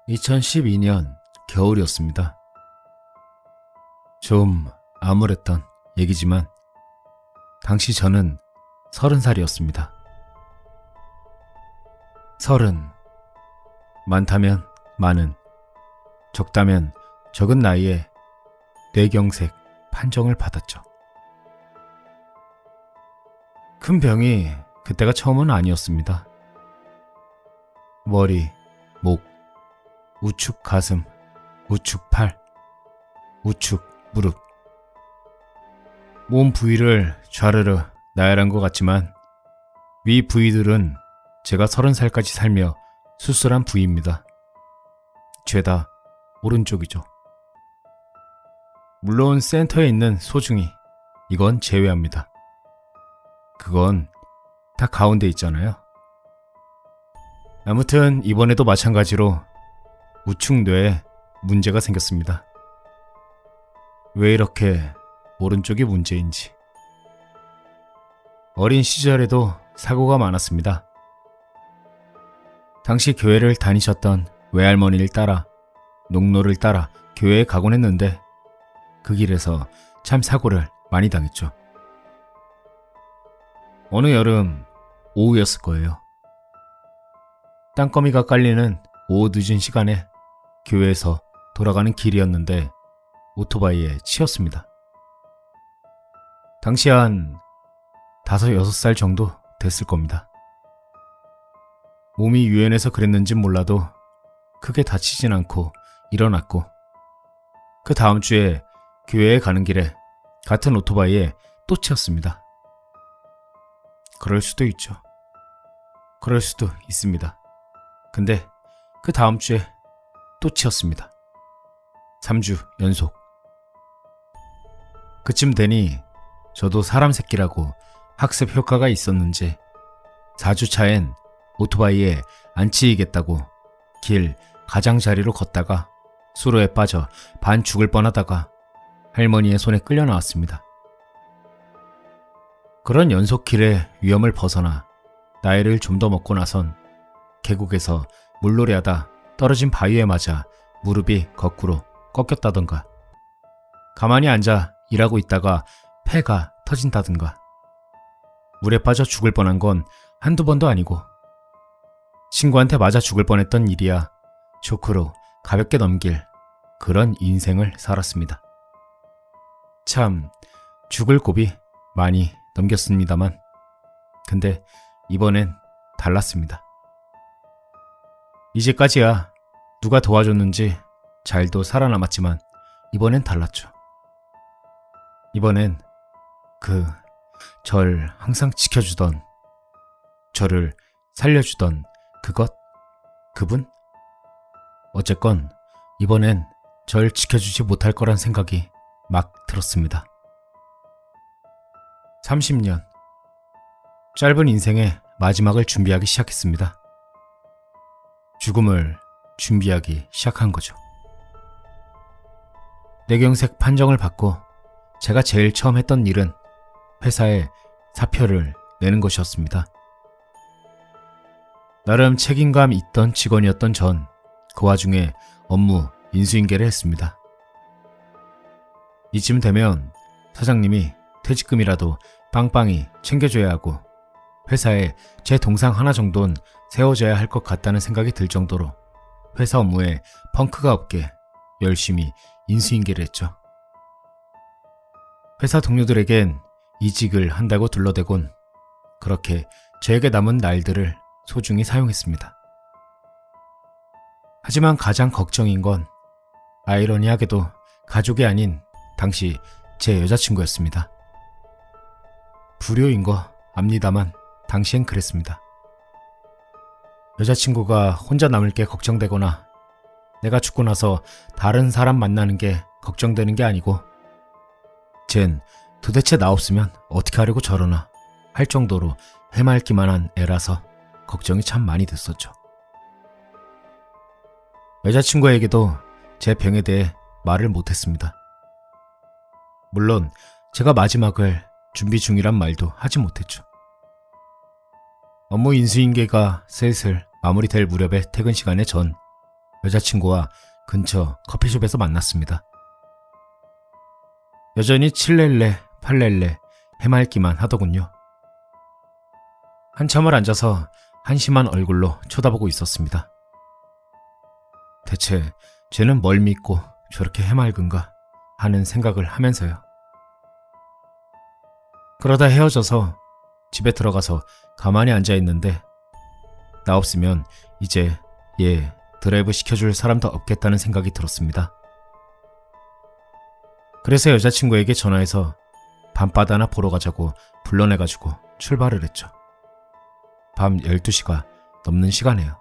2012년 겨울이었습니다. 좀 암울했던 얘기지만 당시 저는 30살이었습니다. 30. 많다면 많은, 적다면 적은 나이에 뇌경색 판정을 받았죠. 큰 병이 그때가 처음은 아니었습니다. 머리, 목, 우측 가슴, 우측 팔, 우측 무릎. 몸 부위를 좌르르 나열한 것 같지만 위 부위들은 제가 30살까지 살며 수술한 부위입니다. 죄다 오른쪽이죠. 물론 센터에 있는 소중이, 이건 제외합니다. 그건 다 가운데 있잖아요. 아무튼 이번에도 마찬가지로 우측 뇌에 문제가 생겼습니다. 왜 이렇게 오른쪽이 문제인지. 어린 시절에도 사고가 많았습니다. 당시 교회를 다니셨던 외할머니를 따라 농로를 따라 교회에 가곤 했는데 그 길에서 참 사고를 많이 당했죠. 어느 여름 오후였을 거예요. 땅거미가 깔리는 오후 늦은 시간에 교회에서 돌아가는 길이었는데 오토바이에 치였습니다. 당시 한 5, 6살 정도 됐을 겁니다. 몸이 유연해서 그랬는진 몰라도 크게 다치진 않고 일어났고 그 다음 주에 교회에 가는 길에 같은 오토바이에 또 치였습니다. 그럴 수도 있죠. 그럴 수도 있습니다. 근데 그 다음 주에 또 치였습니다. 3주 연속. 그쯤 되니 저도 사람 새끼라고 학습 효과가 있었는지 4주차엔 오토바이에 안 치이겠다고 길 가장자리로 걷다가 수로에 빠져 반 죽을 뻔하다가 할머니의 손에 끌려 나왔습니다. 그런 연속길의 위험을 벗어나 나이를 좀 더 먹고 나선 계곡에서 물놀이하다 떨어진 바위에 맞아 무릎이 거꾸로 꺾였다던가 가만히 앉아 일하고 있다가 폐가 터진다던가 물에 빠져 죽을 뻔한 건 한두 번도 아니고 친구한테 맞아 죽을 뻔했던 일이야 쇼크로 가볍게 넘길 그런 인생을 살았습니다. 참 죽을 고비 많이 넘겼습니다만 근데 이번엔 달랐습니다. 이제까지야 누가 도와줬는지 잘도 살아남았지만 이번엔 달랐죠. 이번엔 절 항상 지켜주던, 저를 살려주던 그분? 어쨌건 이번엔 절 지켜주지 못할 거란 생각이 막 들었습니다. 30년. 짧은 인생의 마지막을 준비하기 시작했습니다. 죽음을 준비하기 시작한 거죠. 뇌경색 판정을 받고 제가 제일 처음 했던 일은 회사에 사표를 내는 것이었습니다. 나름 책임감 있던 직원이었던 전 그 와중에 업무 인수인계를 했습니다. 이쯤 되면 사장님이 퇴직금이라도 빵빵히 챙겨줘야 하고 회사에 제 동상 하나 정도는 세워줘야 할 것 같다는 생각이 들 정도로 회사 업무에 펑크가 없게 열심히 인수인계를 했죠. 회사 동료들에겐 이직을 한다고 둘러대곤 그렇게 저에게 남은 날들을 소중히 사용했습니다. 하지만 가장 걱정인 건 아이러니하게도 가족이 아닌 당시 제 여자친구였습니다. 불효인 거 압니다만 당시엔 그랬습니다. 여자친구가 혼자 남을 게 걱정되거나 내가 죽고 나서 다른 사람 만나는 게 걱정되는 게 아니고 쟨 도대체 나 없으면 어떻게 하려고 저러나 할 정도로 해맑기만 한 애라서 걱정이 참 많이 됐었죠. 여자친구에게도 제 병에 대해 말을 못했습니다. 물론 제가 마지막을 준비 중이란 말도 하지 못했죠. 업무 인수인계가 슬슬 마무리될 무렵의 퇴근 시간에 전 여자친구와 근처 커피숍에서 만났습니다. 여전히 칠렐레, 팔렐레 해맑기만 하더군요. 한참을 앉아서 한심한 얼굴로 쳐다보고 있었습니다. 대체 쟤는 뭘 믿고 저렇게 해맑은가 하는 생각을 하면서요. 그러다 헤어져서 집에 들어가서 가만히 앉아있는데 나 없으면 이제 얘 드라이브 시켜줄 사람도 없겠다는 생각이 들었습니다. 그래서 여자친구에게 전화해서 밤바다나 보러 가자고 불러내가지고 출발을 했죠. 밤 12시가 넘는 시간에요.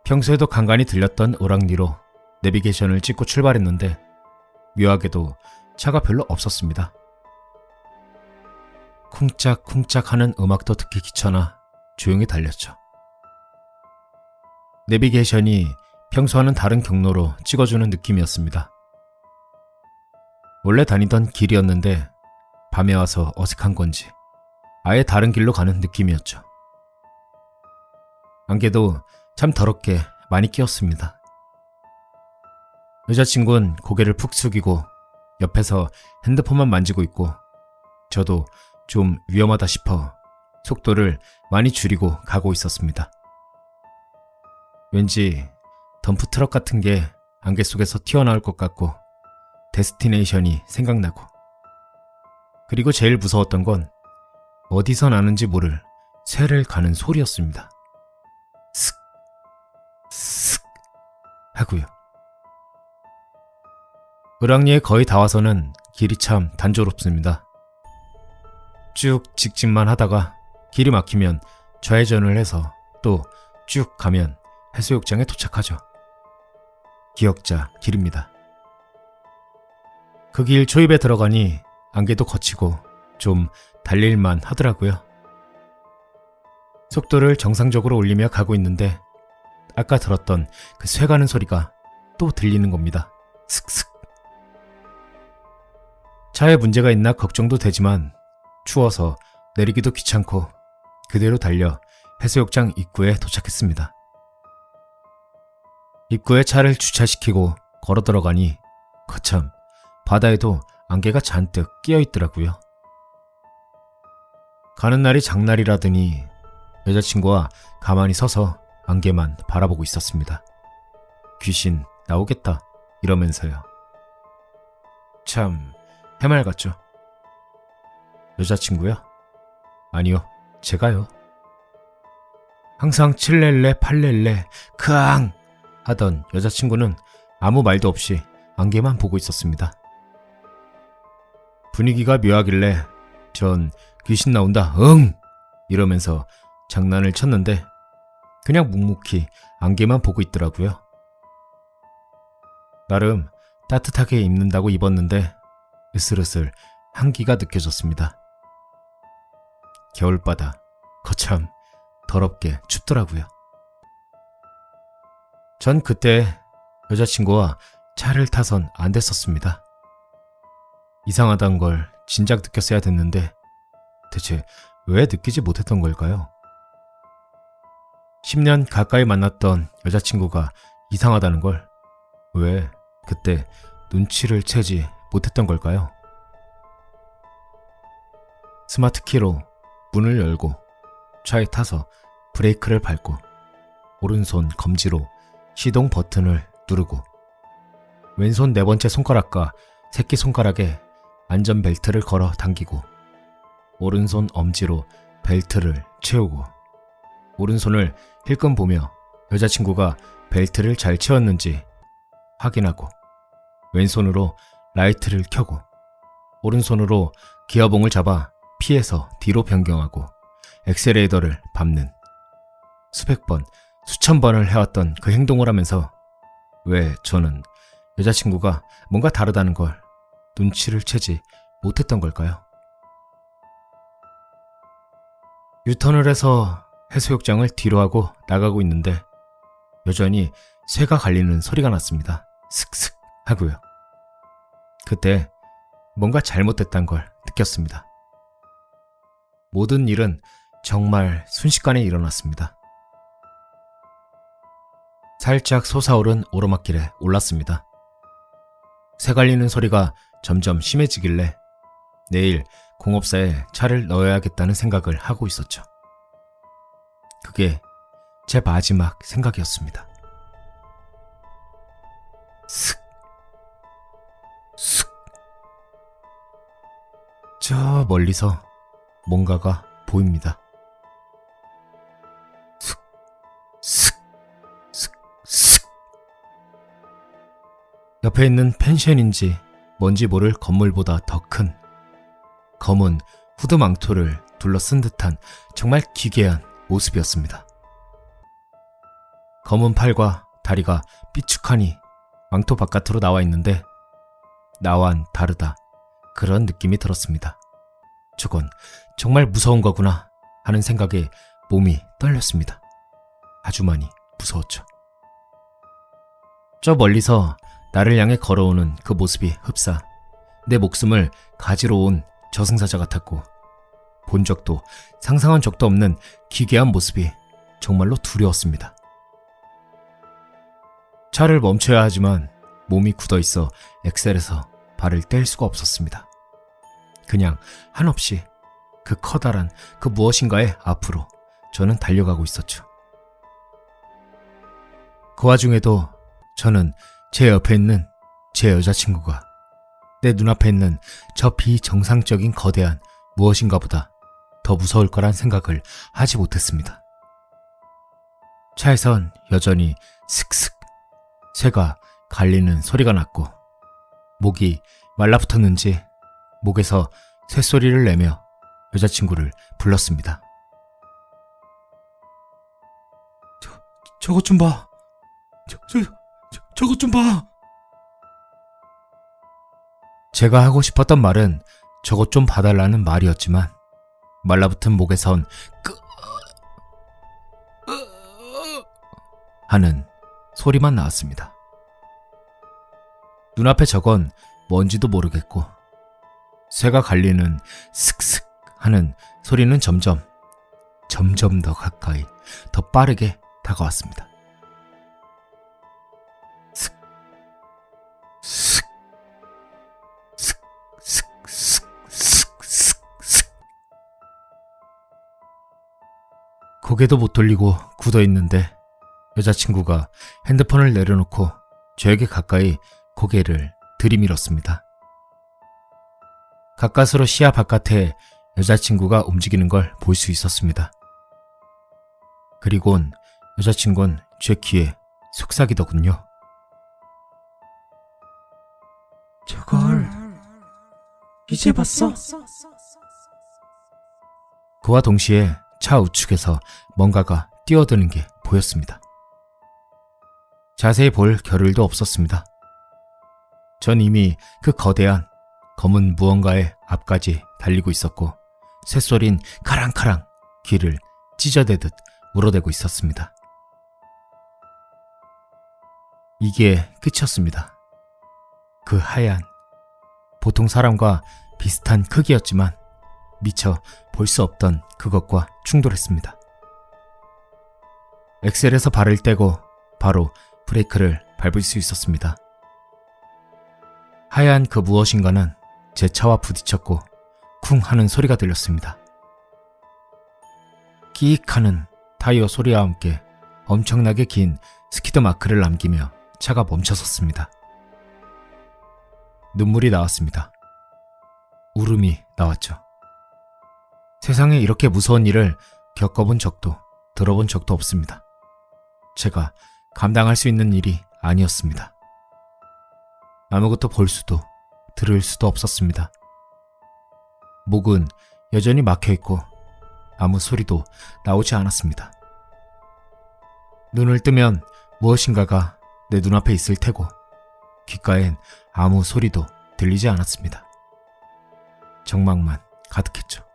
평소에도 간간히 들렸던 오랑리로 내비게이션을 찍고 출발했는데 묘하게도 차가 별로 없었습니다. 쿵짝쿵짝 하는 음악도 듣기 귀찮아 조용히 달렸죠. 내비게이션이 평소와는 다른 경로로 찍어주는 느낌이었습니다. 원래 다니던 길이었는데 밤에 와서 어색한 건지 아예 다른 길로 가는 느낌이었죠. 안개도 참 더럽게 많이 끼었습니다. 여자친구는 고개를 푹 숙이고 옆에서 핸드폰만 만지고 있고 저도 좀 위험하다 싶어 속도를 많이 줄이고 가고 있었습니다. 왠지 덤프트럭 같은 게 안개 속에서 튀어나올 것 같고 데스티네이션이 생각나고 그리고 제일 무서웠던 건 어디서 나는지 모를 새를 가는 소리였습니다. 슥, 슥 하고요. 을왕리에 거의 다 와서는 길이 참 단조롭습니다. 쭉 직진만 하다가 길이 막히면 좌회전을 해서 또 쭉 가면 해수욕장에 도착하죠. 기역자 길입니다. 그 길 초입에 들어가니 안개도 거치고 좀 달릴만 하더라고요. 속도를 정상적으로 올리며 가고 있는데 아까 들었던 그 쇠 가는 소리가 또 들리는 겁니다. 슥슥. 차에 문제가 있나 걱정도 되지만 추워서 내리기도 귀찮고 그대로 달려 해수욕장 입구에 도착했습니다. 입구에 차를 주차시키고 걸어 들어가니 거참 바다에도 안개가 잔뜩 끼어 있더라고요. 가는 날이 장날이라더니 여자친구와 가만히 서서 안개만 바라보고 있었습니다. 귀신 나오겠다 이러면서요. 참 해맑았죠. 여자친구요? 아니요, 제가요. 항상 칠렐레 팔렐레 크앙 하던 여자친구는 아무 말도 없이 안개만 보고 있었습니다. 분위기가 묘하길래 전 귀신 나온다 응 이러면서 장난을 쳤는데 그냥 묵묵히 안개만 보고 있더라고요. 나름 따뜻하게 입는다고 입었는데 으슬으슬 한기가 느껴졌습니다. 겨울바다 거참 더럽게 춥더라고요. 전 그때 여자친구와 차를 타선 안 됐었습니다. 이상하다는 걸 진작 느꼈어야 됐는데 대체 왜 느끼지 못했던 걸까요? 10년 가까이 만났던 여자친구가 이상하다는 걸 왜 그때 눈치를 채지 못했던 걸까요? 스마트키로 문을 열고 차에 타서 브레이크를 밟고 오른손 검지로 시동 버튼을 누르고 왼손 네 번째 손가락과 새끼손가락에 안전벨트를 걸어 당기고 오른손 엄지로 벨트를 채우고 오른손을 힐끔 보며 여자친구가 벨트를 잘 채웠는지 확인하고 왼손으로 라이트를 켜고 오른손으로 기어봉을 잡아 피해서 뒤로 변경하고 엑셀레이터를 밟는 수백 번, 수천 번을 해왔던 그 행동을 하면서 왜 저는 여자친구가 뭔가 다르다는 걸 눈치를 채지 못했던 걸까요? 유턴을 해서 해수욕장을 뒤로 하고 나가고 있는데 여전히 쇠가 갈리는 소리가 났습니다. 슥슥 하고요. 그때 뭔가 잘못됐다는 걸 느꼈습니다. 모든 일은 정말 순식간에 일어났습니다. 살짝 솟아오른 오르막길에 올랐습니다. 새 갈리는 소리가 점점 심해지길래 내일 공업사에 차를 넣어야겠다는 생각을 하고 있었죠. 그게 제 마지막 생각이었습니다. 슥, 슥. 저 멀리서 뭔가가 보입니다. 슥, 슥, 슥, 슥. 옆에 있는 펜션인지 뭔지 모를 건물보다 더 큰 검은 후드 망토를 둘러쓴 듯한 정말 기괴한 모습이었습니다. 검은 팔과 다리가 삐죽하니 망토 바깥으로 나와 있는데 나와는 다르다 그런 느낌이 들었습니다. 저건 정말 무서운 거구나 하는 생각에 몸이 떨렸습니다. 아주 많이 무서웠죠. 저 멀리서 나를 향해 걸어오는 그 모습이 흡사 내 목숨을 가지러 온 저승사자 같았고 본 적도 상상한 적도 없는 기괴한 모습이 정말로 두려웠습니다. 차를 멈춰야 하지만 몸이 굳어있어 엑셀에서 발을 뗄 수가 없었습니다. 그냥 한없이 그 커다란 그 무엇인가의 앞으로 저는 달려가고 있었죠. 그 와중에도 저는 제 옆에 있는 제 여자친구가 내 눈앞에 있는 저 비정상적인 거대한 무엇인가 보다 더 무서울 거란 생각을 하지 못했습니다. 차에선 여전히 슥슥 새가 갈리는 소리가 났고 목이 말라붙었는지 목에서 쇳소리를 내며 여자친구를 불렀습니다. 저것 좀 봐. 저것 좀 봐. 제가 하고 싶었던 말은 저것 좀 봐달라는 말이었지만 말라붙은 목에선 하는 소리만 나왔습니다. 눈앞에 저건 뭔지도 모르겠고 새가 갈리는 슥슥 하는 소리는 점점 더 가까이 더 빠르게 다가왔습니다. 슥, 슥, 슥, 슥, 슥, 슥, 슥, 슥. 고개도 못 돌리고 굳어있는데 여자친구가 핸드폰을 내려놓고 저에게 가까이 고개를 들이밀었습니다. 가까스로 시야 바깥에 여자친구가 움직이는 걸 볼 수 있었습니다. 그리곤 여자친구는 제 귀에 속삭이더군요. 저걸 이제 봤어? 그와 동시에 차 우측에서 뭔가가 뛰어드는 게 보였습니다. 자세히 볼 겨를도 없었습니다. 전 이미 그 거대한 검은 무언가의 앞까지 달리고 있었고 쇳소린 카랑카랑 귀를 찢어대듯 물어대고 있었습니다. 이게 끝이었습니다. 그 하얀, 보통 사람과 비슷한 크기였지만 미처 볼 수 없던 그것과 충돌했습니다. 엑셀에서 발을 떼고 바로 브레이크를 밟을 수 있었습니다. 하얀 그 무엇인가는 제 차와 부딪혔고 쿵 하는 소리가 들렸습니다. 끼익 하는 타이어 소리와 함께 엄청나게 긴 스키드 마크를 남기며 차가 멈춰섰습니다. 눈물이 나왔습니다. 울음이 나왔죠. 세상에 이렇게 무서운 일을 겪어본 적도 들어본 적도 없습니다. 제가 감당할 수 있는 일이 아니었습니다. 아무것도 볼 수도 들을 수도 없었습니다. 목은 여전히 막혀있고 아무 소리도 나오지 않았습니다. 눈을 뜨면 무엇인가가 내 눈앞에 있을 테고 귓가엔 아무 소리도 들리지 않았습니다. 정막만 가득했죠.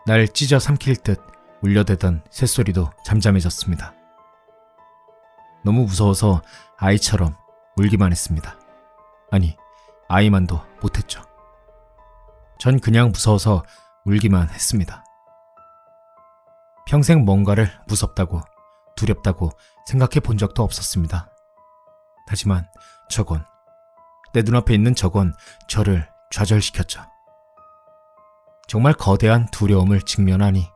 날 찢어 삼킬 듯 울려대던 새소리도 잠잠해졌습니다. 너무 무서워서 아이처럼 울기만 했습니다. 아니, 아이만도 못했죠. 전 그냥 무서워서 울기만 했습니다. 평생 뭔가를 무섭다고 두렵다고 생각해 본 적도 없었습니다. 하지만 내 눈앞에 있는 저건 저를 좌절시켰죠. 정말 거대한 두려움을 직면하니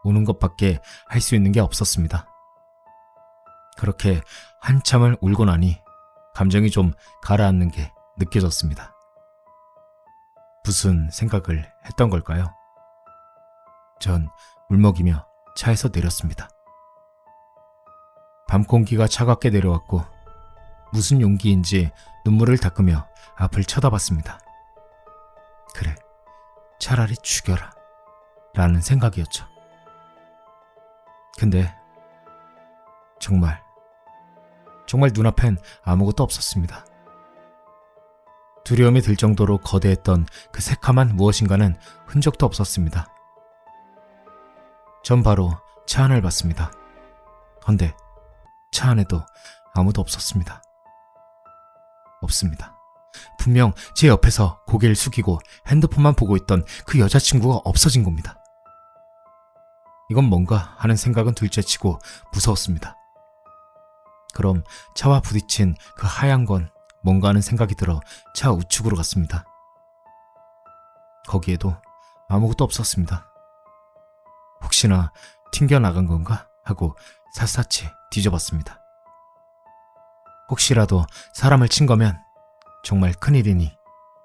우는 것밖에 할 수 있는 게 없었습니다. 그렇게 한참을 울고 나니 감정이 좀 가라앉는 게 느껴졌습니다. 무슨 생각을 했던 걸까요? 전 울먹이며 차에서 내렸습니다. 밤 공기가 차갑게 내려왔고 무슨 용기인지 눈물을 닦으며 앞을 쳐다봤습니다. 그래, 차라리 죽여라 라는 생각이었죠. 근데 정말 눈앞엔 아무것도 없었습니다. 두려움이 들 정도로 거대했던 그 새카만 무엇인가는 흔적도 없었습니다. 전 바로 차 안을 봤습니다. 헌데 차 안에도 아무도 없었습니다. 없습니다. 분명 제 옆에서 고개를 숙이고 핸드폰만 보고 있던 그 여자친구가 없어진 겁니다. 이건 뭔가 하는 생각은 둘째치고 무서웠습니다. 그럼 차와 부딪힌 그 하얀 건 뭔가 하는 생각이 들어 차 우측으로 갔습니다. 거기에도 아무것도 없었습니다. 혹시나 튕겨나간 건가 하고 샅샅이 뒤져봤습니다. 혹시라도 사람을 친 거면 정말 큰일이니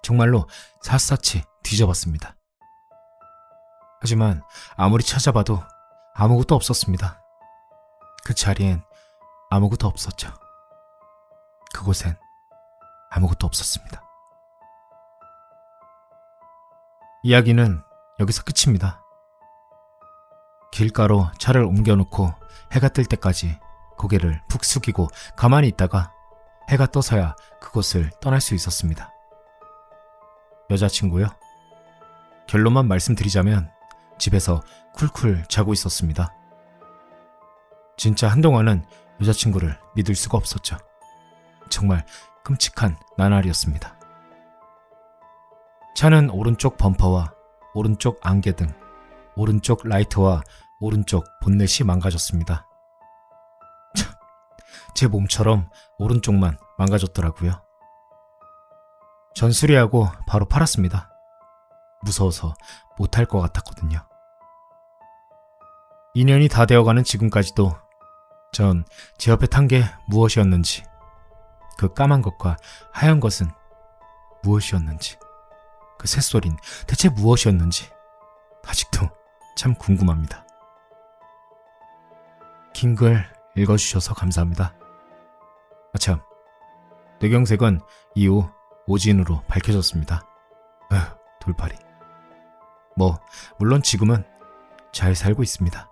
정말로 샅샅이 뒤져봤습니다. 하지만 아무리 찾아봐도 아무것도 없었습니다. 그 자리엔 아무것도 없었죠. 그곳엔 아무것도 없었습니다. 이야기는 여기서 끝입니다. 길가로 차를 옮겨놓고 해가 뜰 때까지 고개를 푹 숙이고 가만히 있다가 해가 떠서야 그곳을 떠날 수 있었습니다. 여자친구요? 결론만 말씀드리자면 집에서 쿨쿨 자고 있었습니다. 진짜 한동안은 여자친구를 믿을 수가 없었죠. 정말 끔찍한 나날이었습니다. 차는 오른쪽 범퍼와 오른쪽 안개등, 오른쪽 라이트와 오른쪽 본넷이 망가졌습니다. 제 몸처럼 오른쪽만 망가졌더라고요. 전 수리하고 바로 팔았습니다. 무서워서 못할 것 같았거든요. 2년이 다 되어가는 지금까지도 전 제 옆에 탄 게 무엇이었는지, 그 까만 것과 하얀 것은 무엇이었는지, 그 새소린 대체 무엇이었는지 아직도 참 궁금합니다. 긴 글 읽어주셔서 감사합니다. 아참, 뇌경색은 이후 오진으로 밝혀졌습니다. 돌팔이. 물론 지금은 잘 살고 있습니다.